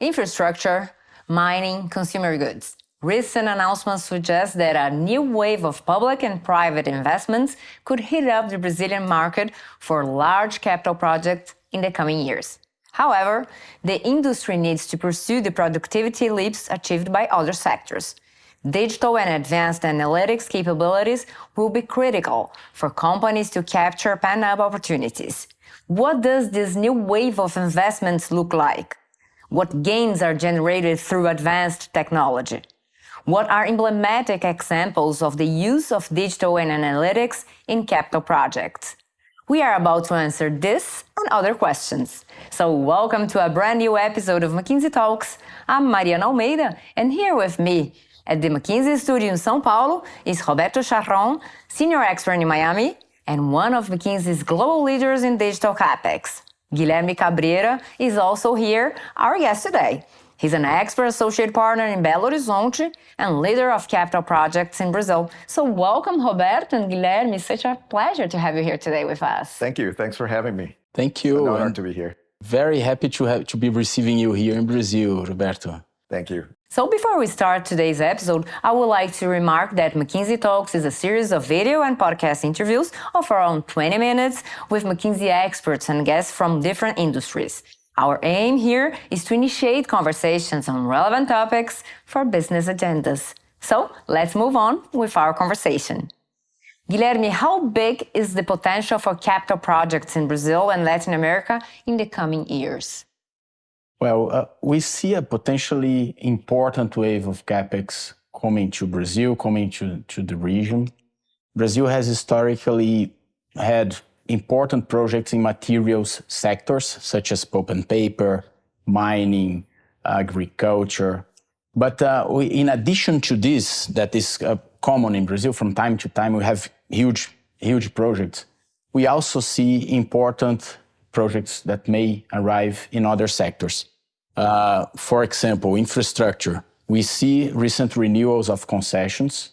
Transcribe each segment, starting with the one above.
Infrastructure, mining, consumer goods. Recent announcements suggest that a new wave of public and private investments could heat up the Brazilian market for large capital projects in the coming years. However, the industry needs to pursue the productivity leaps achieved by other sectors. Digital and advanced analytics capabilities will be critical for companies to capture pent-up opportunities. What does this new wave of investments look like? What gains are generated through advanced technology? What are emblematic examples of the use of digital and analytics in capital projects? We are about to answer this and other questions. So welcome to a brand new episode of McKinsey Talks. I'm Mariana Almeida, and here with me at the McKinsey studio in São Paulo is Roberto Charron, senior expert in Miami, and one of McKinsey's global leaders in Digital Capex. Guilherme Cabrera is also here, our guest today. He's an expert associate partner in Belo Horizonte and leader of capital projects in Brazil. So welcome, Roberto and Guilherme. It's such a pleasure to have you here today with us. Thank you. Thanks for having me. Thank you. It's an honor to be here. Very happy to be receiving you here in Brazil, Roberto. Thank you. So before we start today's episode, I would like to remark that McKinsey Talks is a series of video and podcast interviews of around 20 minutes with McKinsey experts and guests from different industries. Our aim here is to initiate conversations on relevant topics for business agendas. So let's move on with our conversation. Guilherme, how big is the potential for capital projects in Brazil and Latin America in the coming years? Well, we see a potentially important wave of CapEx coming to Brazil, coming to the region. Brazil has historically had important projects in materials sectors, such as pulp and paper, mining, agriculture. But in addition to this, that is common in Brazil from time to time, we have huge projects. We also see important projects that may arrive in other sectors. For example, infrastructure. We see recent renewals of concessions.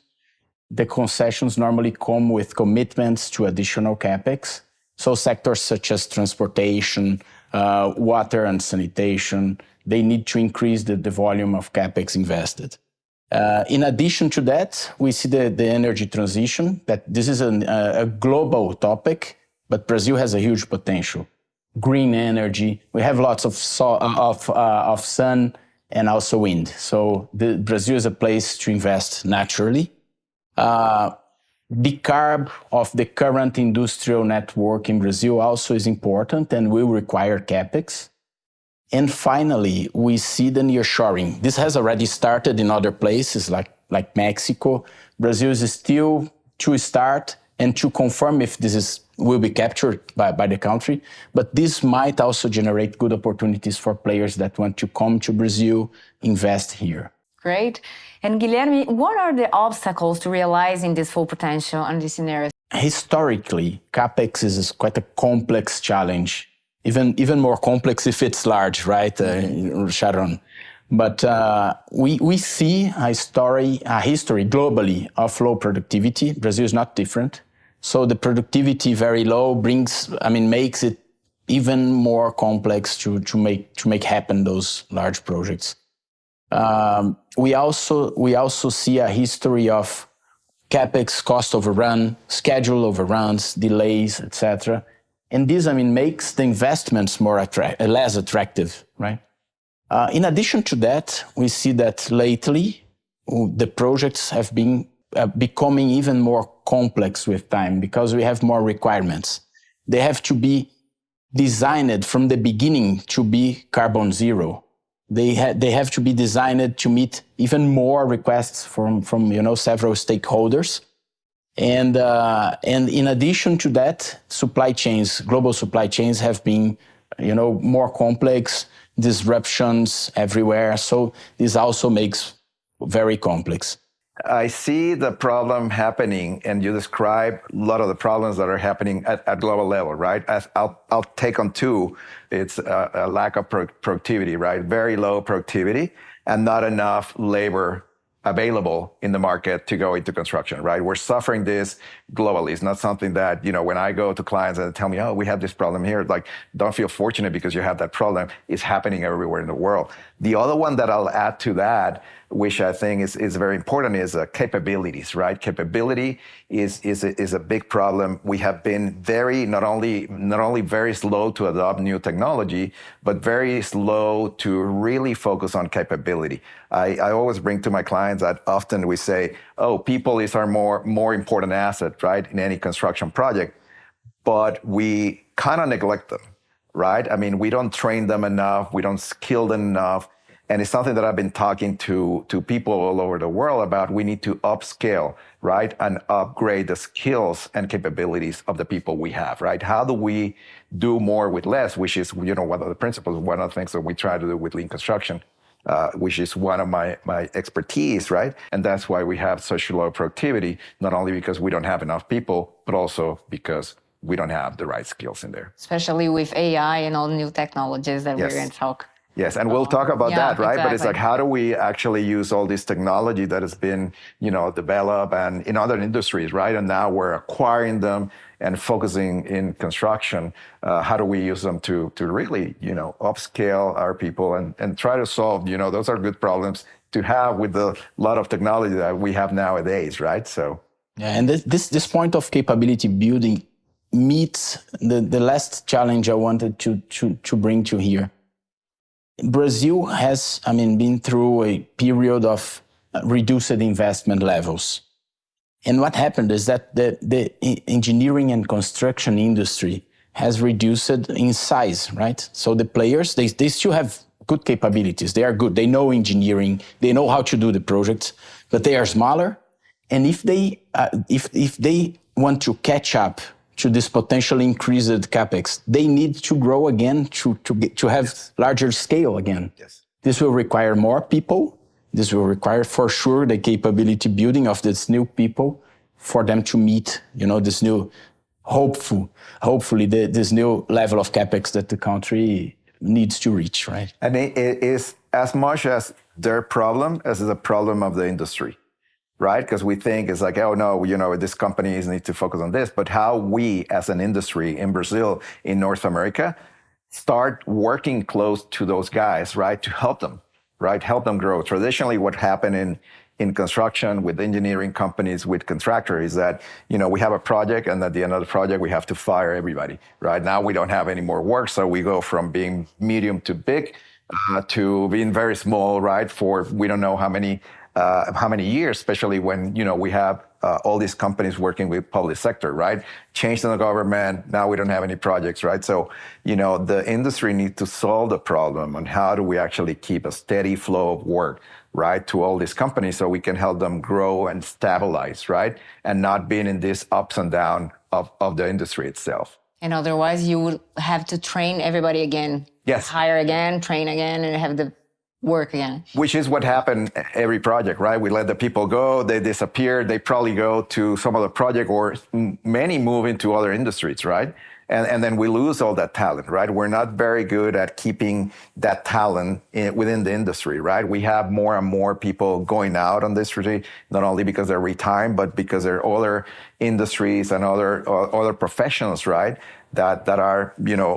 The concessions normally come with commitments to additional CapEx. So sectors such as transportation, water and sanitation, they need to increase the volume of CapEx invested. In addition to that, we see the energy transition, that this is a global topic, but Brazil has a huge potential. Green energy, we have lots of sun and also wind. So Brazil is a place to invest naturally. Decarb of the current industrial network in Brazil also is important and will require CapEx. And finally, we see the nearshoring. This has already started in other places like Mexico. Brazil is still to start and to confirm if this will be captured by the country. But this might also generate good opportunities for players that want to come to Brazil, invest here. Great. And Guilherme, what are the obstacles to realizing this full potential in this scenario? Historically, CapEx is quite a complex challenge, even more complex if it's large, right, Charron? But we see a history globally of low productivity. Brazil is not different. So the productivity very low makes it even more complex to make happen those large projects. We also see a history of CapEx cost overrun, schedule overruns, delays, etc. And this, makes the investments less attractive, right? In addition to that, we see that lately the projects have been becoming even more complex with time because we have more requirements. They have to be designed from the beginning to be carbon zero. They have to be designed to meet even more requests from several stakeholders. And in addition to that, global supply chains have been, more complex, disruptions everywhere. So this also makes very complex. I see the problem happening, and you describe a lot of the problems that are happening at global level, right? I'll take on two. It's a lack of productivity, right? Very low productivity and not enough labor available in the market to go into construction, right? We're suffering this globally. It's not something that, when I go to clients and tell me, oh, we have this problem here, like, don't feel fortunate because you have that problem. It's happening everywhere in the world. The other one that I'll add to that, which I think is very important, is capabilities, right? Capability is a big problem. We have been not only very slow to adopt new technology, but very slow to really focus on capability. I always bring to my clients that often we say, oh, people is our more important asset, right, in any construction project, but we kind of neglect them, right? I mean, we don't train them enough, we don't skill them enough. And it's something that I've been talking to people all over the world about. We need to upscale, right, and upgrade the skills and capabilities of the people we have, right? How do we do more with less, which is, one of the principles, one of the things that we try to do with lean construction, which is one of my expertise, right? And that's why we have such low productivity, not only because we don't have enough people, but also because we don't have the right skills in there. Especially with AI and all new technologies that we're going to talk. Yes, and we'll talk about that, right? Exactly. But it's like, how do we actually use all this technology that has been, developed and in other industries, right? And now we're acquiring them and focusing in construction. How do we use them to really, upscale our people and try to solve, those are good problems to have with the lot of technology that we have nowadays, right? So. Yeah, and this point of capability building meets the last challenge I wanted to bring to here. Brazil has, been through a period of reduced investment levels. And what happened is that the engineering and construction industry has reduced in size, right? So the players, they still have good capabilities. They are good. They know engineering. They know how to do the projects, but they are smaller. And if they want to catch up to this potentially increased capex, they need to grow again to have larger scale again. Yes. This will require more people. This will require, for sure, the capability building of these new people for them to meet, this new, hopefully, this new level of capex that the country needs to reach, right? And it is as much as their problem as the problem of the industry. Right? Because we think it's like, oh no, this companies need to focus on this. But how we as an industry in Brazil, in North America, start working close to those guys, right? To help them, right? Help them grow. Traditionally, what happened in construction with engineering companies, with contractors, is that, we have a project and at the end of the project, we have to fire everybody, right? Now we don't have any more work. So we go from being medium to big to being very small, right? For we don't know how many years, especially when, we have all these companies working with public sector, right? Change in the government, now we don't have any projects, right? So, the industry needs to solve the problem on how do we actually keep a steady flow of work, right, to all these companies so we can help them grow and stabilize, right? And not being in this ups and down of the industry itself. And otherwise, you would have to train everybody again. Yes. Hire again, train again, and have the work again. Which is what happened every project, right? We let the people go, they disappear, they probably go to some other project, or many move into other industries, right? And then we lose all that talent, right? We're not very good at keeping that talent within the industry, right? We have more and more people going out on this industry, not only because they're retiring, but because there are other industries and other professionals, right? That are,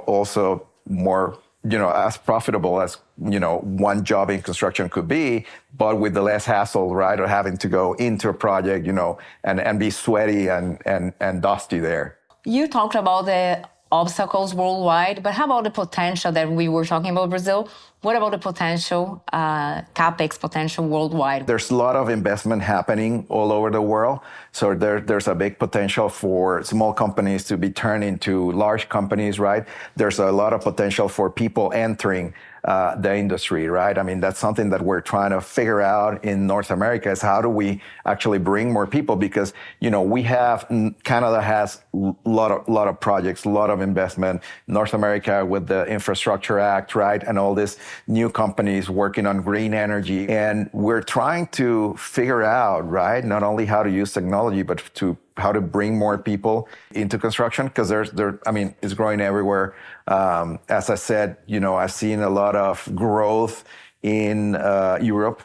also more, as profitable as, one job in construction could be, but with the less hassle, right, of having to go into a project, and be sweaty and dusty there. You talked about the obstacles worldwide, but how about the potential that we were talking about Brazil? What about the potential, capex potential worldwide? There's a lot of investment happening all over the world. So there's a big potential for small companies to be turned into large companies, right? There's a lot of potential for people entering the industry, right? I mean, that's something that we're trying to figure out in North America, is how do we actually bring more people? Because, we have, Canada has a lot of projects, a lot of investment. North America with the Infrastructure Act, right? And all these new companies working on green energy. And we're trying to figure out, right, not only how to use technology, but how to bring more people into construction, because it's growing everywhere. As I said, I've seen a lot of growth in Europe.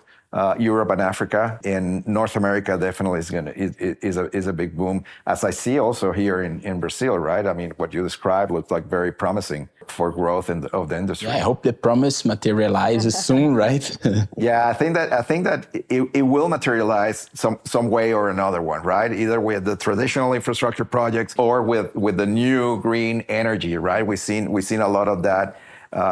Europe and Africa. In North America, definitely is a big boom, as I see also here in Brazil, right? I mean, what you described looks like very promising for growth of the industry. Yeah, I hope the promise materializes soon, right? Yeah, I think that it will materialize some way or another one, right? Either with the traditional infrastructure projects or with the new green energy, right? We've seen a lot of that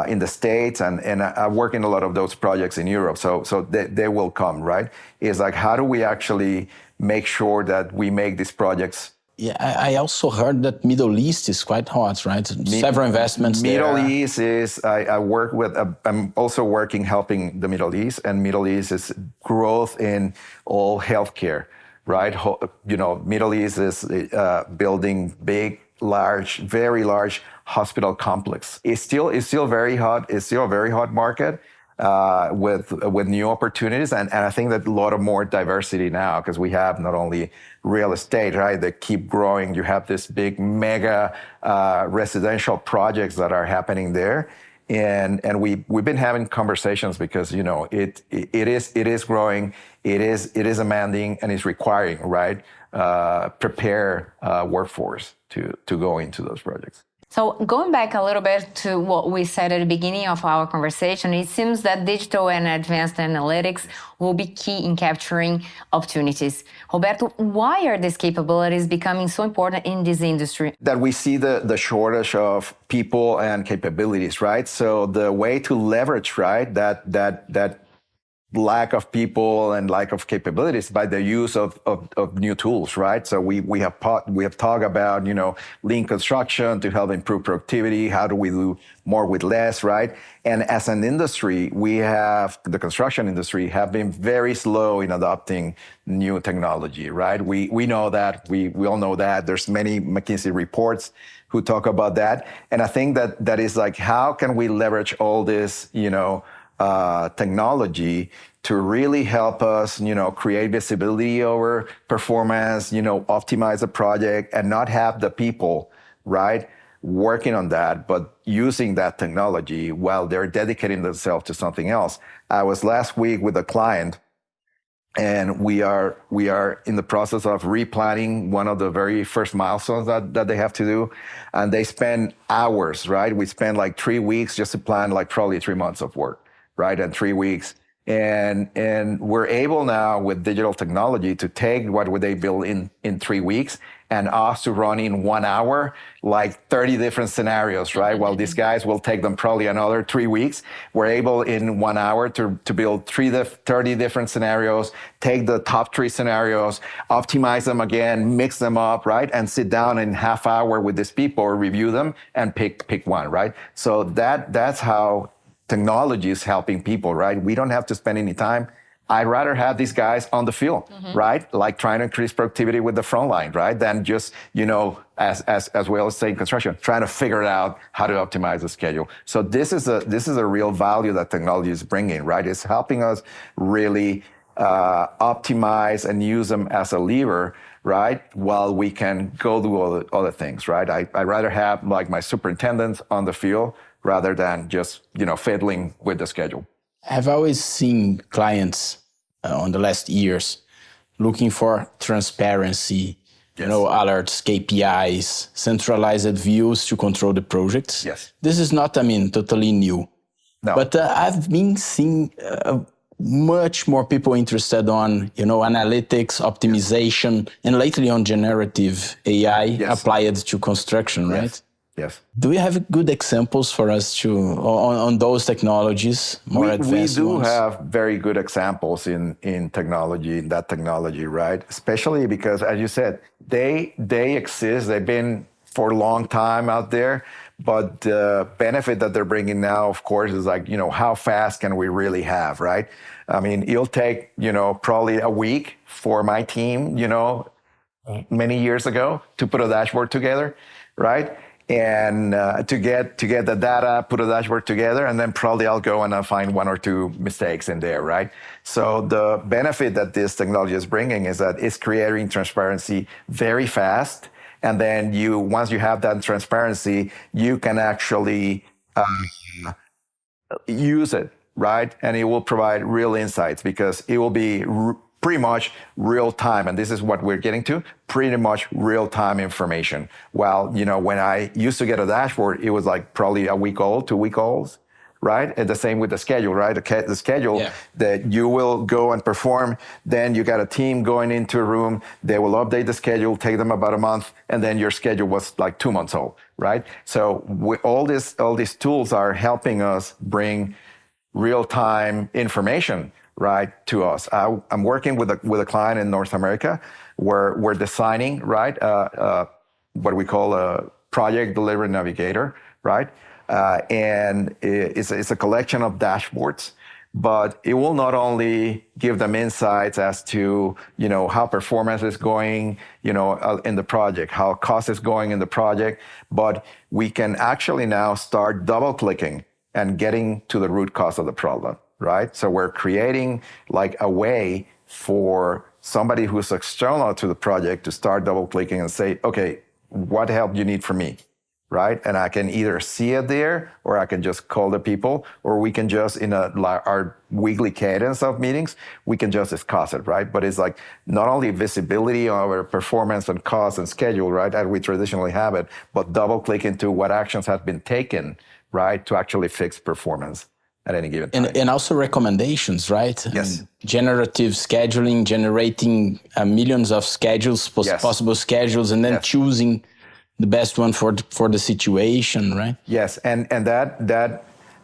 in the States, and I work in a lot of those projects in Europe. So they will come, right? It's like, how do we actually make sure that we make these projects? Yeah, I also heard that Middle East is quite hot, right? Several investments Middle there. East is, I work with, I'm also working helping the Middle East, and Middle East is growth in all healthcare, right? Middle East is building big, large, very large hospital complex. It's still very hot. It's still a very hot market. With new opportunities, and I think that a lot of more diversity now, because we have not only real estate, right, that keep growing. You have this big mega residential projects that are happening there, and we've been having conversations because it is growing, it is demanding, and it's requiring, right, prepare workforce to go into those projects. So going back a little bit to what we said at the beginning of our conversation, it seems that digital and advanced analytics will be key in capturing opportunities. Roberto, why are these capabilities becoming so important in this industry? That we see the shortage of people and capabilities, right? So the way to leverage, right, that lack of people and lack of capabilities by the use of new tools, right? So we have talked about, lean construction to help improve productivity. How do we do more with less, right? And as an industry, the construction industry have been very slow in adopting new technology, right? We know that, we all know that. There's many McKinsey reports who talk about that. And I think that is like, how can we leverage all this, technology to really help us, create visibility over performance, optimize a project, and not have the people, right, working on that, but using that technology while they're dedicating themselves to something else. I was last week with a client, and we are in the process of replanning one of the very first milestones that they have to do. And they spend hours, right? We spend like 3 weeks just to plan like probably 3 months of work, right? And 3 weeks. And we're able now with digital technology to take what would they build in 3 weeks and us to run in 1 hour, like 30 different scenarios, right? While these guys will take them probably another 3 weeks. We're able in 1 hour to build 30 different scenarios, take the top 3 scenarios, optimize them again, mix them up, right? And sit down in half hour with these people, review them, and pick one, right? So that's how technology is helping people, right? We don't have to spend any time. I'd rather have these guys on the field, right? Like trying to increase productivity with the front line, right? Than just, as we always say in construction, trying to figure out how to optimize the schedule. So this is a real value that technology is bringing, right? It's helping us really optimize and use them as a lever, right? While we can go do all the other things, right? I'd rather have like my superintendents on the field rather than just, fiddling with the schedule. I've always seen clients on the last years looking for transparency, Yes. Alerts, KPIs, centralized views to control the projects. Yes. This is not, totally new. No. But I've been seeing much more people interested on, analytics, optimization, and lately on generative AI applied to construction, right? Yes. Do you have good examples for us on those technologies, more advanced We do ones? have very good examples in that technology, right? Especially because, as you said, they exist. They've been for a long time out there. But the benefit that they're bringing now, of course, is like, how fast can we really have, right? I mean, it'll take, probably a week for my team, many years ago to put a dashboard together, right? And to get the data, put a dashboard together, and then probably I'll go and I'll find 1 or 2 mistakes in there, right? So the benefit that this technology is bringing is that it's creating transparency very fast. And then once you have that transparency, you can actually use it right? And it will provide real insights because it will be pretty much real time. And this is what we're getting to, pretty much real time information. While, when I used to get a dashboard, it was like probably a week old, 2 week olds, right? And the same with the schedule, right? The schedule that you will go and perform, then you got a team going into a room, they will update the schedule, take them about a month, and then your schedule was like 2 months old, right? So all these tools are helping us bring real-time information, right, to us. I'm working with a client in North America where we're designing, right, what we call a project delivery navigator, right? And it's a collection of dashboards, but it will not only give them insights as to, how performance is going, in the project, how cost is going in the project, but we can actually now start double clicking and getting to the root cause of the problem, right? So we're creating like a way for somebody who's external to the project to start double clicking and say, okay, what help do you need from me, right? And I can either see it there, or I can just call the people, or we can just in our weekly cadence of meetings, we can just discuss it, right? But it's like not only visibility of our performance and cost and schedule, right, as we traditionally have it, but double click into what actions have been taken, right, to actually fix performance at any given time. And also recommendations, right? Yes. Generative scheduling, generating millions of schedules, possible schedules, and then choosing the best one for the situation, right? Yes, and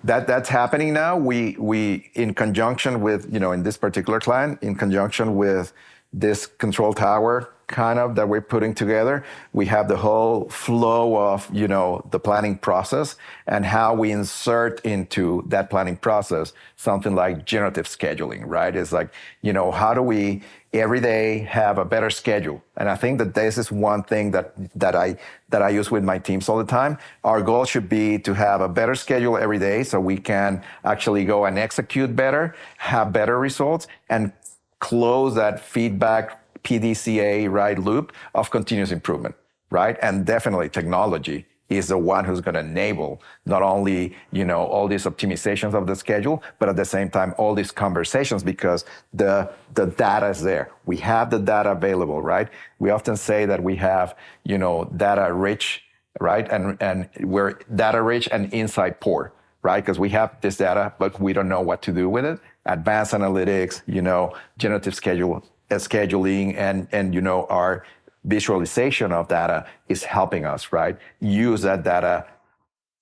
that's happening now. We in conjunction with, in this particular client, in conjunction with this control tower kind of that we're putting together, we have the whole flow of, the planning process and how we insert into that planning process something like generative scheduling, right? It's like, how do we every day have a better schedule? And I think that this is one thing that I use with my teams all the time. Our goal should be to have a better schedule every day so we can actually go and execute better, have better results, and close that feedback PDCA, right, loop of continuous improvement, right? And definitely technology is the one who's going to enable not only, all these optimizations of the schedule, but at the same time, all these conversations, because the data is there. We have the data available, right? We often say that we have, data rich, right? And we're data rich and insight poor, right? Because we have this data, but we don't know what to do with it. Advanced analytics, generative scheduling and our visualization of data is helping us, right? Use that data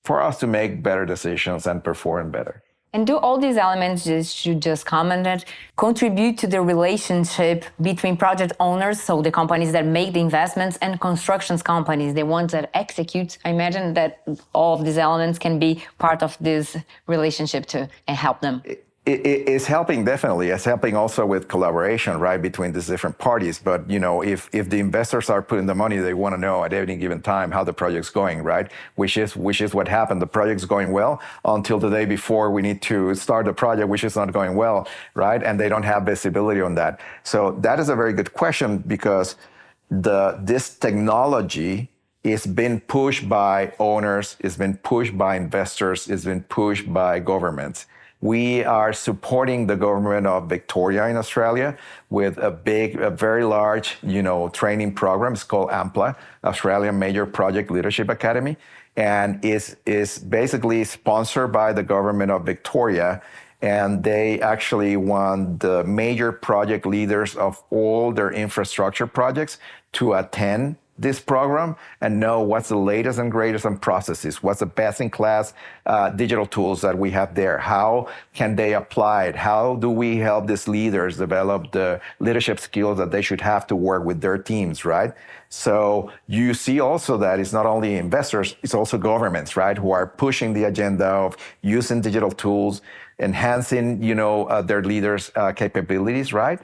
for us to make better decisions and perform better. And do all these elements you just commented contribute to the relationship between project owners, so the companies that make the investments, and constructions companies, the ones that execute? I imagine that all of these elements can be part of this relationship to help them. It's helping, definitely. It's helping also with collaboration, right, between these different parties. But, if the investors are putting the money, they want to know at any given time how the project's going, right? Which is what happened. The project's going well until the day before we need to start the project, which is not going well, right? And they don't have visibility on that. So that is a very good question, because this technology is being pushed by owners, it's been pushed by investors, it's been pushed by governments. We are supporting the government of Victoria in Australia with a very large, training program. It's called AMPLA, Australian Major Project Leadership Academy, and is basically sponsored by the government of Victoria. And they actually want the major project leaders of all their infrastructure projects to attend this program and know what's the latest and greatest on processes, what's the best-in-class digital tools that we have there, how can they apply it, how do we help these leaders develop the leadership skills that they should have to work with their teams, right? So you see also that it's not only investors, it's also governments, right, who are pushing the agenda of using digital tools, enhancing, their leaders' capabilities, right?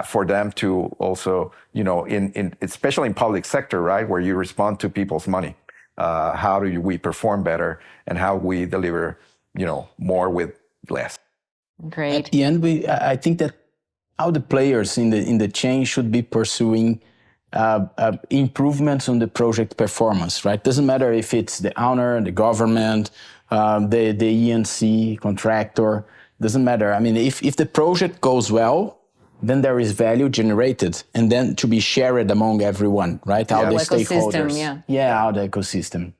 For them to also, especially in public sector, right, where you respond to people's money. How do we perform better, and how we deliver, more with less? At Great. the end, I think that all the players in the chain should be pursuing improvements on the project performance, right? Doesn't matter if it's the owner, the government, the E&C contractor. Doesn't matter. I mean, if the project goes well, then there is value generated, and then to be shared among everyone, right? All the stakeholders. All the ecosystem.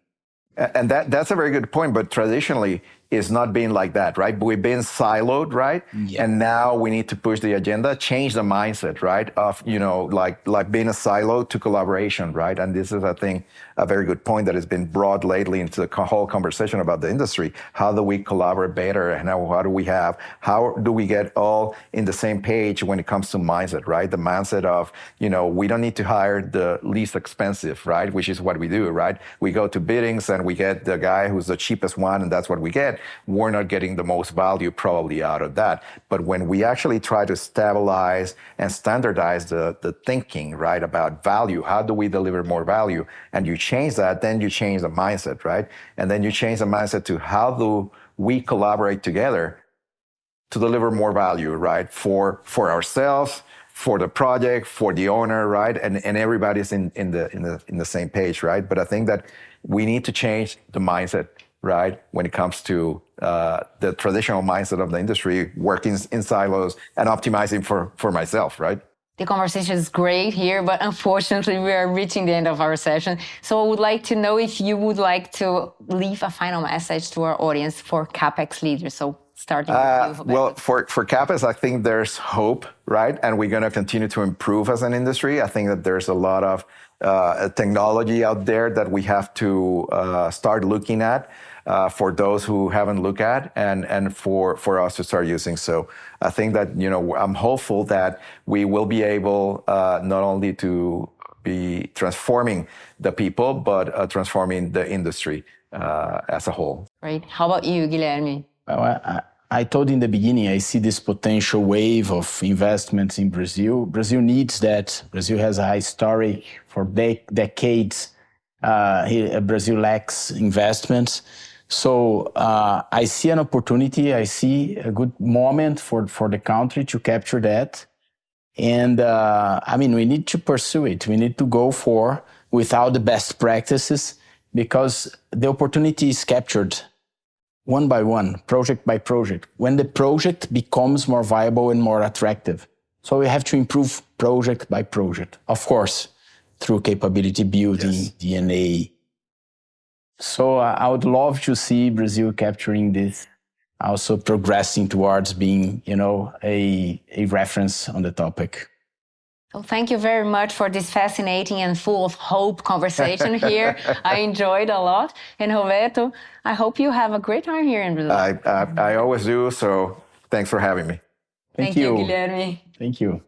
And that's a very good point, but traditionally it's not been like that, right? We've been siloed, right? Yeah. And now we need to push the agenda, change the mindset, right? Of, like being a silo to collaboration, right? And this is, I think, a very good point that has been brought lately into the whole conversation about the industry. How do we collaborate better? And how do we get all in the same page when it comes to mindset, right? The mindset of, we don't need to hire the least expensive, right? Which is what we do, right? We go to biddings and we get the guy who's the cheapest one, and that's what we get. We're not getting the most value probably out of that. But when we actually try to stabilize and standardize the thinking, right, about value, how do we deliver more value? And you change that, then you change the mindset, right? And then you change the mindset to how do we collaborate together to deliver more value, right? For ourselves, for the project, for the owner, right? And everybody's in the same page, right? But I think that we need to change the mindset, right? When it comes to the traditional mindset of the industry, working in silos and optimizing for myself, right? The conversation is great here, but unfortunately we are reaching the end of our session. So I would like to know if you would like to leave a final message to our audience for CapEx leaders. So starting with you, Roberto. Well, for CapEx, I think there's hope, right? And we're going to continue to improve as an industry. I think that there's a lot of technology out there that we have to start looking at for those who haven't looked at and for us to start using. So I think that, I'm hopeful that we will be able not only to be transforming the people, but transforming the industry as a whole. Great. How about you, Guilherme? Well, I told in the beginning, I see this potential wave of investments in Brazil. Brazil needs that. Brazil has a historic for decades. Brazil lacks investments. So I see an opportunity. I see a good moment for the country to capture that. And we need to pursue it. We need to go without the best practices, because the opportunity is captured one by one, project by project, when the project becomes more viable and more attractive. So we have to improve project by project, of course, through capability building, yes. DNA. So I would love to see Brazil capturing this, also progressing towards being, a reference on the topic. Well, thank you very much for this fascinating and full of hope conversation here. I enjoyed a lot. And Roberto, I hope you have a great time here in Brazil. I always do, so thanks for having me. Thank you, Guilherme. Thank you.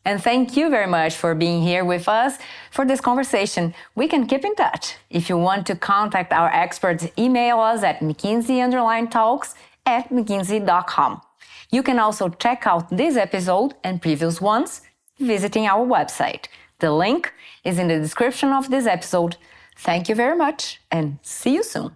And thank you very much for being here with us for this conversation. We can keep in touch. If you want to contact our experts, email us at McKinsey_talks@mckinsey.com. You can also check out this episode and previous ones visiting our website. The link is in the description of this episode. Thank you very much and see you soon.